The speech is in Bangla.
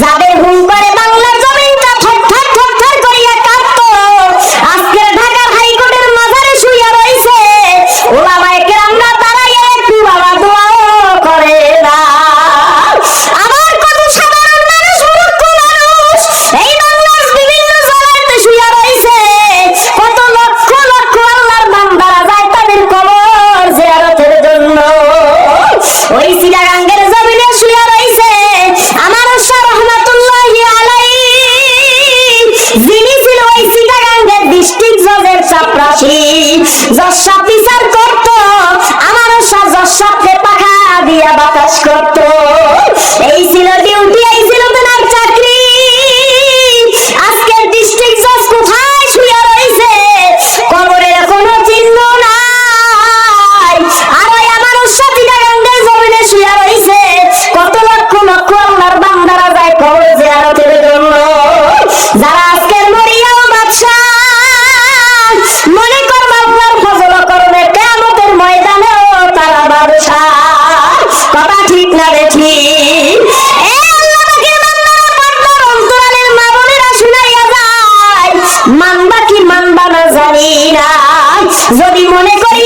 যাদের হুম করে বাংলার জমিনটা থরথর থরথর করিয়া কাঁপতো, আজকের ঢাকার হাইকোর্টের মাঝারে শুইয়া রইছে ওলামায়ে কেরামরা দাঁড়াইয়া একটু বাবা দোয়াও করে না। আবার কত সাধারণ মানুষ, মূর্খ মানুষ এই বাংলার বিভিন্ন জায়গাতে শুইয়া রইছে, কত লক্ষ লক্ষ আল্লাহর বান্দারা যায় তাদের কবর জিয়ারতের জন্য। ওই চিটাগাঙ্গের জমিনে শুইয়া রইছে আমার শাহ রহমাতুল্লাহি আলাইহি, যিনি ছিল ওই চিটাগাঙ্গের ডিস্ট্রিক্ট জজের চাপরাশি। জজসা বিচার করত, আমার শাহ জজসাকে পাখা দিয়া বাতাস করত। এই ছিল ডিউটি, এই ছিল তার চাকরি। আজকের ডিস্ট্রিক্ট জজ কোথায় শুইয়া রইছে, কবরের কোনো চিহ্ন নাই। আর ওই আমার শাহ চিটাগাঙ্গের জমিনে শুইয়া রইছে, কত লক্ষ লক্ষ আল্লাহর বান্দারা যায় কবর জিয়ারতের জন্য। যারা আজকের মরিয়াও বাদশা মনে করবে আল্লাহর ফজল করবে কিয়ামতের ময়দানেও তারা বাদশা। কথা ঠিক না দেখি? এ আল্লাহ পাকের বান্দারা, পর্দার অন্তরালের মা বোনেরা শুনাইয়া যায়, মানবা কি মানবা না জানি না। যদি মনে করি